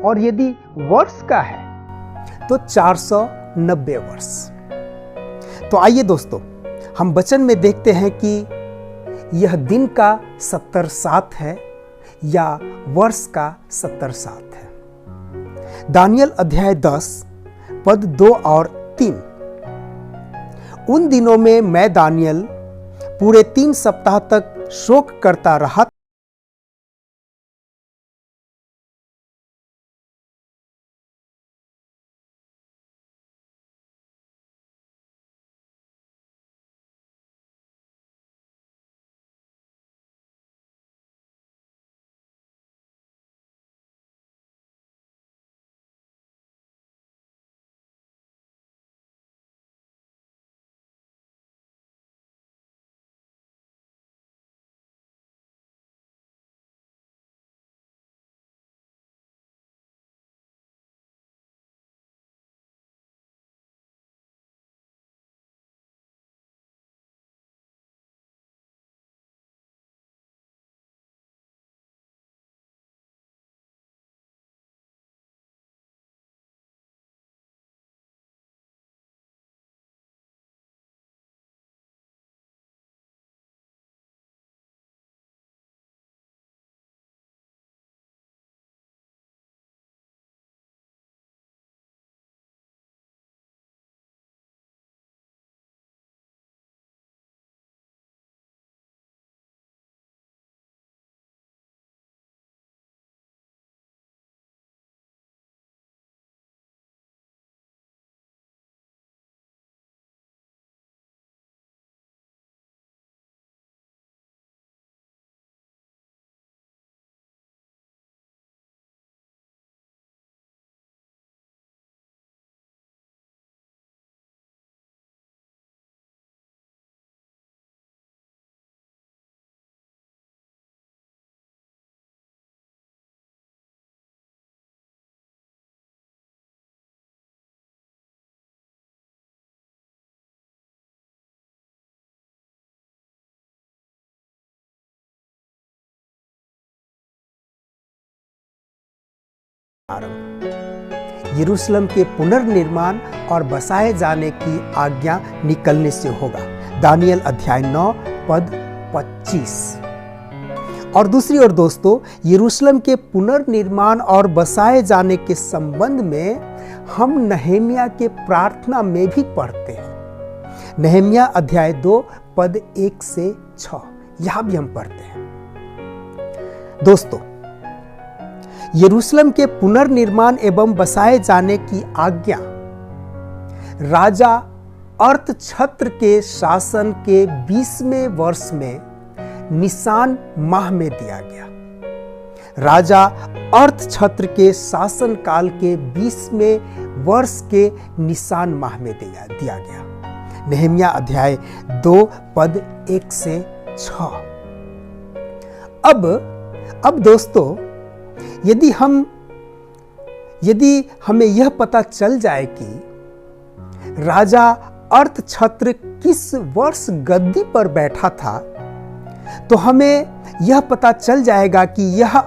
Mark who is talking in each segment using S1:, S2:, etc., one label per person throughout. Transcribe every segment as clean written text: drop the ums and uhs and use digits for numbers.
S1: और यदि वर्ष का है तो 490 वर्ष। तो आइए दोस्तों, हम वचन में देखते हैं कि यह दिन का 70 साथ है या वर्ष का 70 साथ है। दानियल अध्याय 10 पद 2 और 3। उन दिनों में मैं दानियल पूरे 3 सप्ताह तक शोक करता रहा। यरूशलेम के पुनर्निर्माण और बसाए जाने की आज्ञा निकलने से होगा। दानियल अध्याय 9 पद 25। और दूसरी ओर दोस्तों, यरूशलेम के पुनर्निर्माण और बसाए जाने के संबंध में हम नहम्याह के प्रार्थना में भी पढ़ते हैं। नहम्याह अध्याय 2 पद 1 से 6, यहां भी हम पढ़ते हैं। दोस्तों, यरूशलेम के पुनर्निर्माण एवं बसाए जाने की आज्ञा राजा अर्थछत्र के शासन के 20वें वर्ष में निसान माह में दिया गया। राजा अर्थछत्र के शासन काल के 20वें वर्ष के निसान माह में दिया गया। नहम्याह अध्याय 2 पद 1 से 6। अब दोस्तों, यदि हमें यह पता चल जाए कि राजा अर्थछत्र किस वर्ष गद्दी पर बैठा था, तो हमें यह पता चल जाएगा कि यह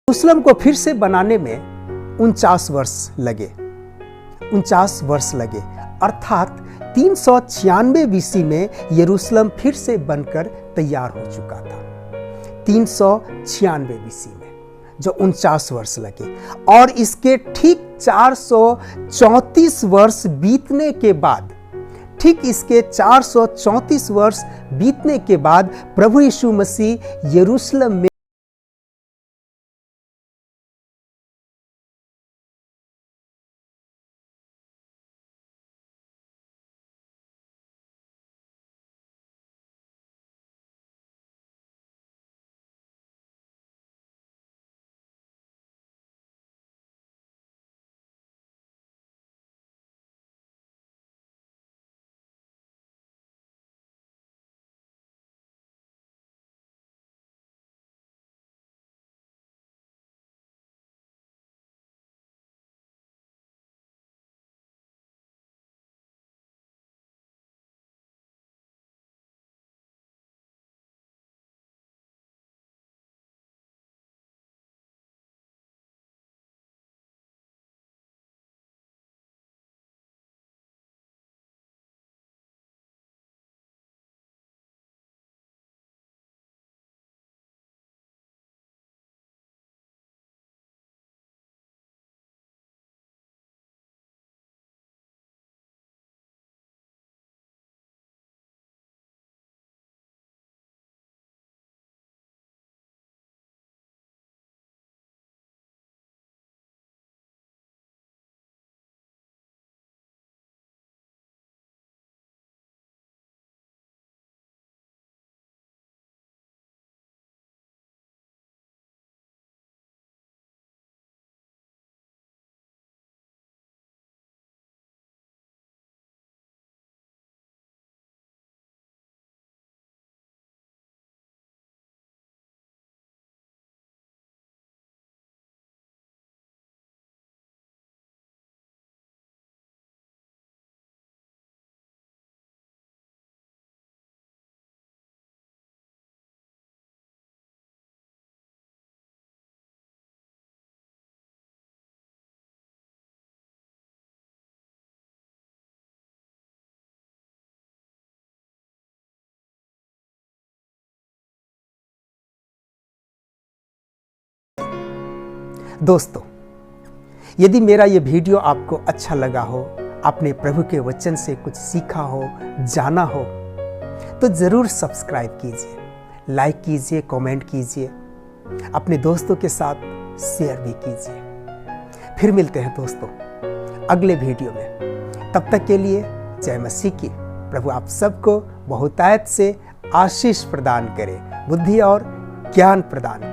S1: यरूशलेम को फिर से बनाने में 49 वर्ष लगे। 49 वर्ष लगे, अर्थात 396 बीसी में यरूशलेम फिर से बनकर तैयार हो चुका था। 396 बीसी में जो 49 वर्ष लगे, और इसके ठीक 434 वर्ष बीतने के बाद, ठीक इसके 434 वर्ष बीतने के बाद प्रभु यीशु मसीह यरूशलेम में दोस्तों, यदि मेरा ये वीडियो आपको अच्छा लगा हो, आपने प्रभु के वचन से कुछ सीखा हो, जाना हो, तो ज़रूर सब्सक्राइब कीजिए, लाइक कीजिए, कमेंट कीजिए, अपने दोस्तों के साथ शेयर भी कीजिए। फिर मिलते हैं दोस्तों अगले वीडियो में। तब तक के लिए जय मसीह की। प्रभु आप सबको बहुतायत से आशीष प्रदान करे, बुद्धि और ज्ञान प्रदान करे।